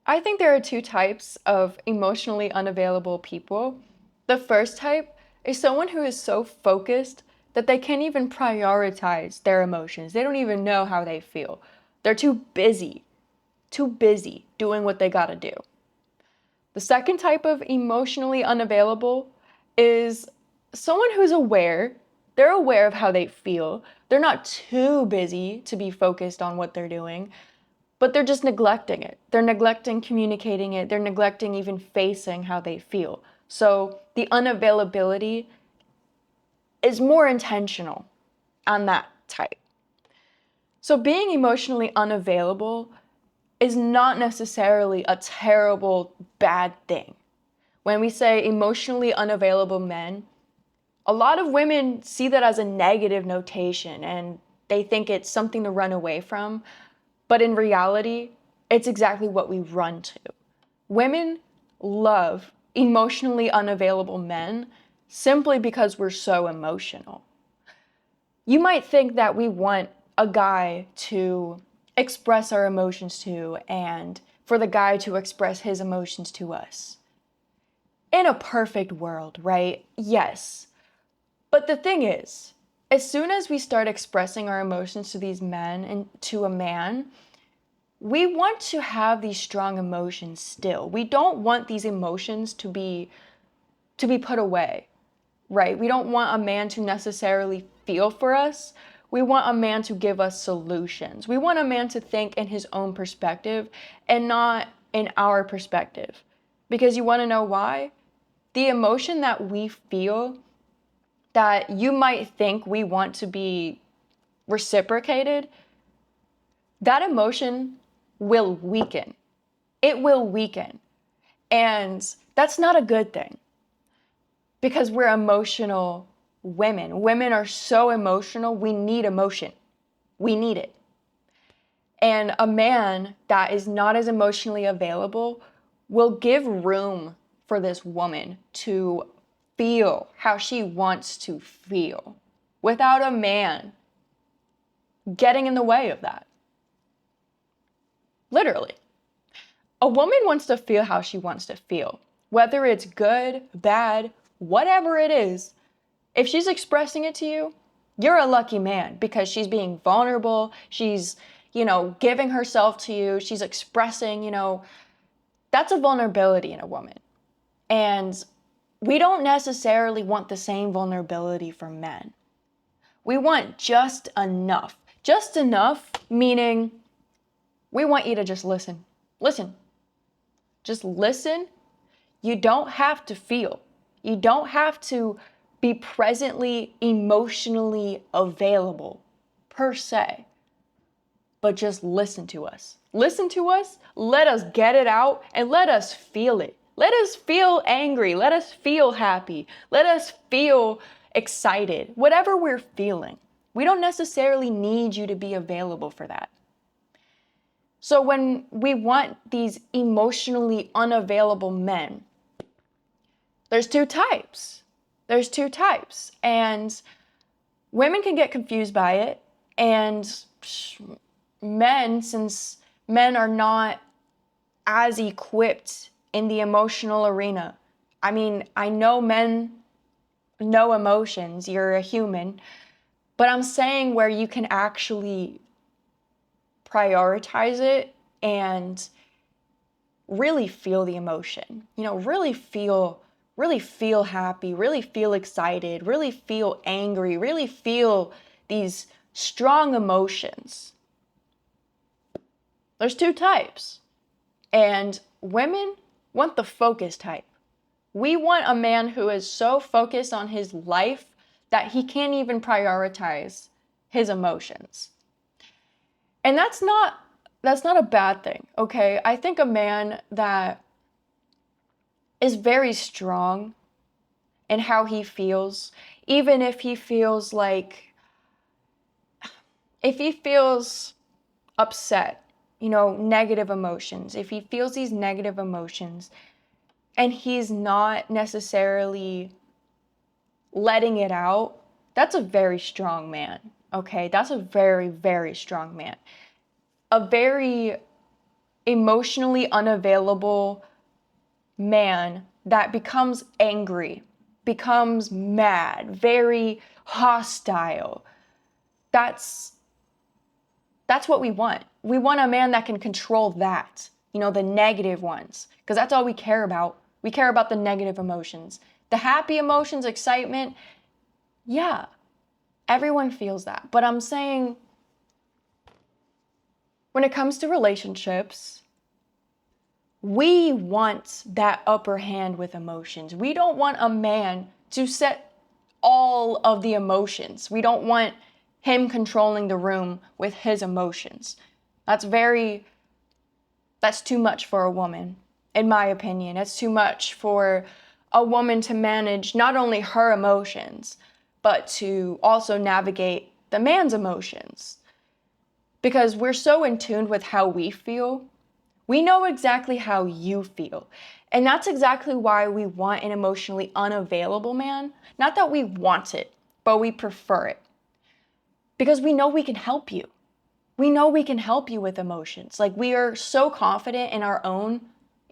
I think there are two types of emotionally unavailable people. The first type is someone who is so focused that they can't even prioritize their emotions. They don't even know how they feel. They're too busy doing what they gotta do. The second type of emotionally unavailable is someone who's aware. They're aware of how they feel. They're not too busy to be focused on what they're doing, but they're just neglecting it. They're neglecting communicating it. They're neglecting even facing how they feel. So the unavailability is more intentional on that type. So being emotionally unavailable is not necessarily a terrible, bad thing. When we say emotionally unavailable men, a lot of women see that as a negative notation and they think it's something to run away from. But in reality, it's exactly what we run to. Women love emotionally unavailable men simply because we're so emotional. You might think that we want a guy to express our emotions to and for the guy to express his emotions to us. In a perfect world, right? Yes. But the thing is, as soon as we start expressing our emotions to these men and to a man, we want to have these strong emotions still. We don't want these emotions to be put away, right? We don't want a man to necessarily feel for us. We want a man to give us solutions. We want a man to think in his own perspective and not in our perspective. Because you want to know why? The emotion that we feel that you might think we want to be reciprocated, that emotion will weaken. It will weaken. And that's not a good thing because we're emotional women. Women are so emotional. We need emotion. We need it. And a man that is not as emotionally available will give room for this woman to feel how she wants to feel without a man getting in the way of that. Literally. A woman wants to feel how she wants to feel, whether it's good, bad, whatever it is. If she's expressing it to you, you're a lucky man because she's being vulnerable. She's, giving herself to you. She's expressing, that's a vulnerability in a woman. And we don't necessarily want the same vulnerability for men. We want just enough. Just enough, meaning we want you to just listen. Listen. Just listen. You don't have to feel. You don't have to be presently emotionally available per se, but just listen to us. Listen to us, let us get it out, and let us feel it. Let us feel angry. Let us feel happy. Let us feel excited. Whatever we're feeling. We don't necessarily need you to be available for that. So when we want these emotionally unavailable men, there's two types. There's two types. And women can get confused by it. And men, since men are not as equipped in the emotional arena. I mean, I know men know emotions. You're a human. But I'm saying where you can actually prioritize it and really feel the emotion. Really feel happy, really feel excited, really feel angry, really feel these strong emotions. There's two types. And women want the focus type. We want a man who is so focused on his life that he can't even prioritize his emotions. And that's not a bad thing, okay? I think a man that is very strong in how he feels, even if he feels upset, negative emotions, if he feels these negative emotions and he's not necessarily letting it out, that's a very strong man, okay? That's a very, very strong man. A very emotionally unavailable man that becomes angry, becomes mad, very hostile. That's what we want. We want a man that can control that, the negative ones, because that's all we care about. We care about the negative emotions. The happy emotions, excitement, yeah, everyone feels that. But I'm saying when it comes to relationships, we want that upper hand with emotions. We don't want a man to set all of the emotions. We don't want him controlling the room with his emotions. That's too much for a woman, in my opinion. It's too much for a woman to manage not only her emotions, but to also navigate the man's emotions. Because we're so in tune with how we feel. We know exactly how you feel. And that's exactly why we want an emotionally unavailable man. Not that we want it, but we prefer it. Because we know we can help you. We know we can help you with emotions. Like, we are so confident in our own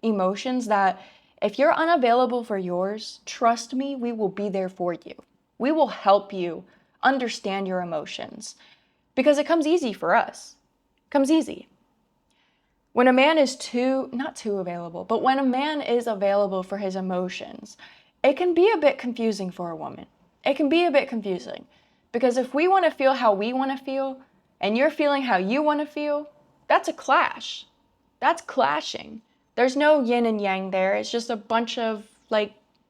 emotions that if you're unavailable for yours, trust me, we will be there for you. We will help you understand your emotions because it comes easy for us. It comes easy. When a man is not too available, but when a man is available for his emotions, it can be a bit confusing for a woman. It can be a bit confusing because if we want to feel how we want to feel and you're feeling how you want to feel, that's a clash. That's clashing. There's no yin and yang there. It's just a bunch of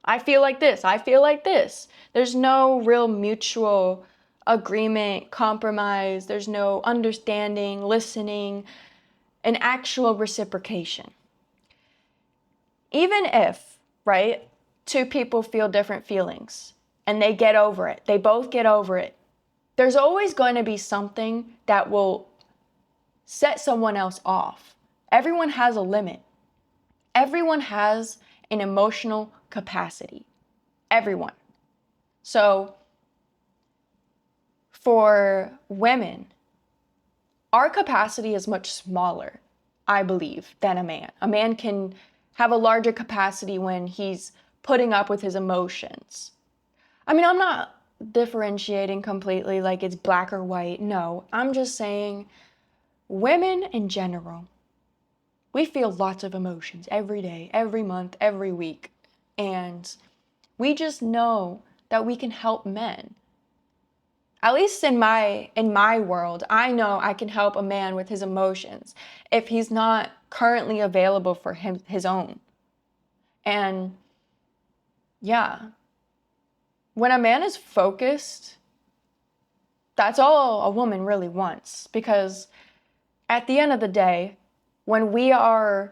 I feel like this, I feel like this. There's no real mutual agreement, compromise. There's no understanding, listening, an actual reciprocation. Even if, right, two people feel different feelings and they get over it, they both get over it, there's always going to be something that will set someone else off. Everyone has a limit. Everyone has an emotional capacity. Everyone. So, for women, our capacity is much smaller, I believe, than a man. A man can have a larger capacity when he's putting up with his emotions. I mean, I'm not differentiating completely like it's black or white. No, I'm just saying women in general, we feel lots of emotions every day, every month, every week. And we just know that we can help men. At least in my world, I know I can help a man with his emotions if he's not currently available for his own. And yeah, when a man is focused, that's all a woman really wants. Because at the end of the day, when we are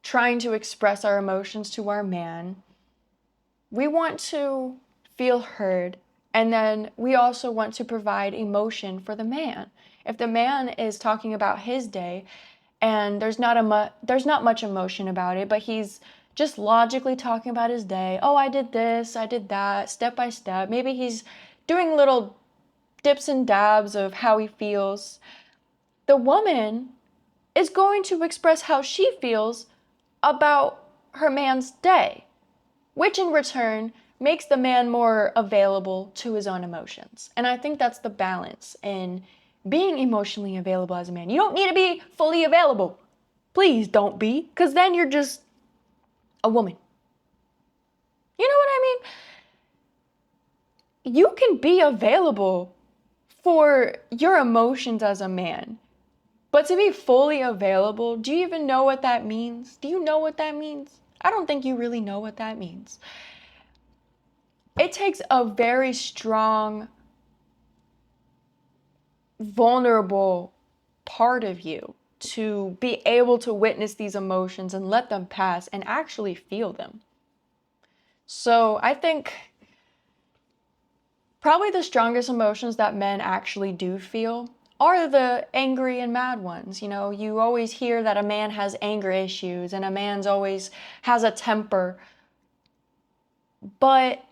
trying to express our emotions to our man, we want to feel heard, and then we also want to provide emotion for the man. If the man is talking about his day and there's not much emotion about it, but he's just logically talking about his day. Oh, I did this, I did that, step by step. Maybe he's doing little dips and dabs of how he feels. The woman is going to express how she feels about her man's day, which in return makes the man more available to his own emotions. And I think that's the balance in being emotionally available as a man. You don't need to be fully available. Please don't be, because then you're just a woman. You know what I mean? You can be available for your emotions as a man. But to be fully available, do you even know what that means? Do you know what that means? I don't think you really know what that means. It takes a very strong, vulnerable part of you to be able to witness these emotions and let them pass and actually feel them. So I think probably the strongest emotions that men actually do feel are the angry and mad ones. You always hear that a man has anger issues and a man's always has a temper. But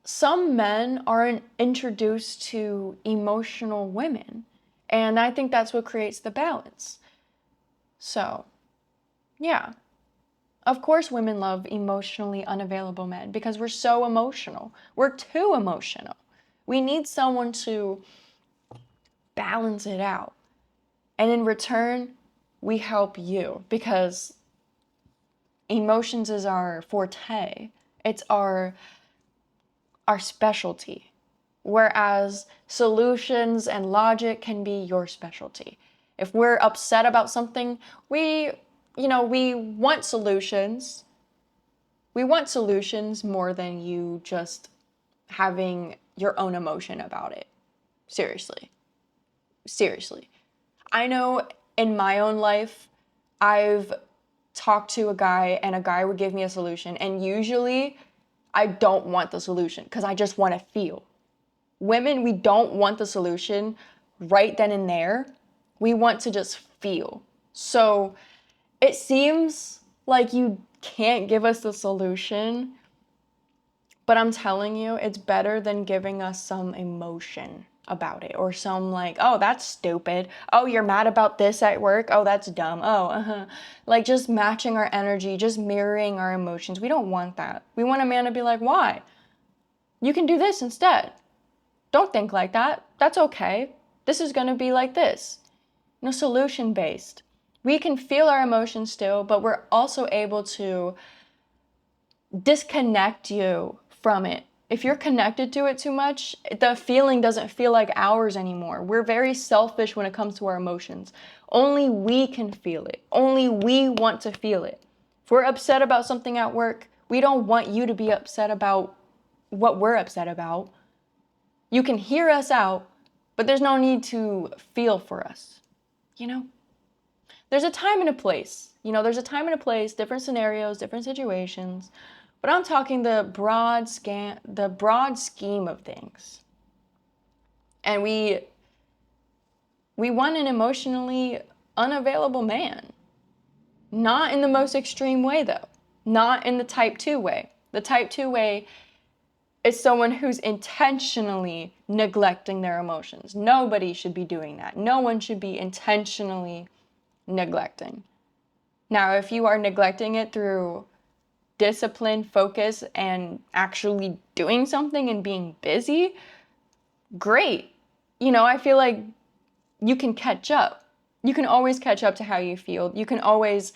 some men aren't introduced to emotional women. And I think that's what creates the balance. So, yeah. Of course, women love emotionally unavailable men because we're so emotional. We're too emotional. We need someone to balance it out. And in return, we help you because emotions is our forte. It's our specialty. Whereas solutions and logic can be your specialty. If we're upset about something, we want solutions. We want solutions more than you just having your own emotion about it. Seriously. Seriously. I know in my own life, I've talked to a guy and a guy would give me a solution, and usually I don't want the solution because I just want to feel. Women, we don't want the solution right then and there. We want to just feel. So it seems like you can't give us the solution, but I'm telling you, it's better than giving us some emotion about it or some like, oh, that's stupid. Oh, you're mad about this at work. Oh, that's dumb. Oh, like just matching our energy, just mirroring our emotions. We don't want that. We want a man to be like, why? You can do this instead. Don't think like that. That's okay. This is going to be like this. Solution based. We can feel our emotions still, but we're also able to disconnect you from it. If you're connected to it too much, the feeling doesn't feel like ours anymore. We're very selfish when it comes to our emotions. Only we can feel it. Only we want to feel it. If we're upset about something at work, we don't want you to be upset about what we're upset about. You can hear us out, but there's no need to feel for us. There's a time and a place. There's a time and a place, different scenarios, different situations. But I'm talking the broad scheme of things. And we want an emotionally unavailable man. Not in the most extreme way though. Not in the type 2 way. The type 2 way is someone who's intentionally neglecting their emotions. Nobody should be doing that. No one should be intentionally neglecting. Now, if you are neglecting it through discipline, focus, and actually doing something and being busy, great. I feel like you can catch up. You can always catch up to how you feel. You can always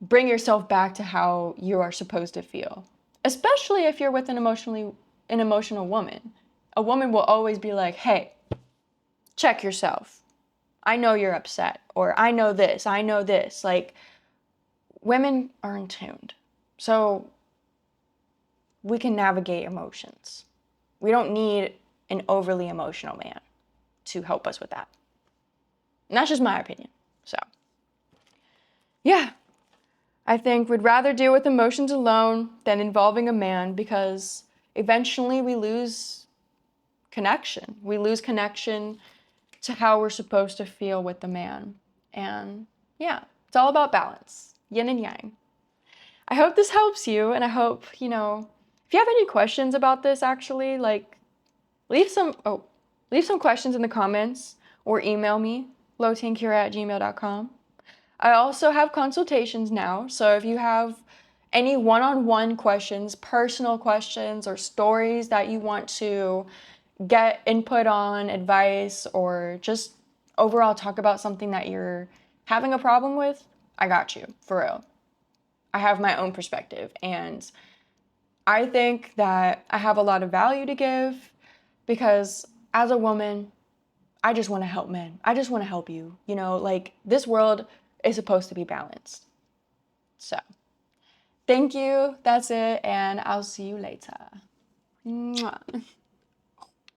bring yourself back to how you are supposed to feel. Especially if you're with an emotional woman. A woman will always be like, hey, check yourself. I know you're upset. Or I know this. Like, women are in tuned. So we can navigate emotions. We don't need an overly emotional man to help us with that. And that's just my opinion. So, yeah. I think we'd rather deal with emotions alone than involving a man because eventually we lose connection. We lose connection to how we're supposed to feel with the man. And yeah, it's all about balance, yin and yang. I hope this helps you, and I hope, if you have any questions about this, actually, like, leave some questions in the comments or email me, lowtankira@gmail.com. I also have consultations now, so if you have any one-on-one questions, personal questions, or stories that you want to get input on, advice, or just overall talk about something that you're having a problem with, I got you, for real. I have my own perspective, and I think that I have a lot of value to give because as a woman, I just want to help men. I just want to help you. Like, this world is supposed to be balanced. So, thank you. That's it, and I'll see you later. Mwah.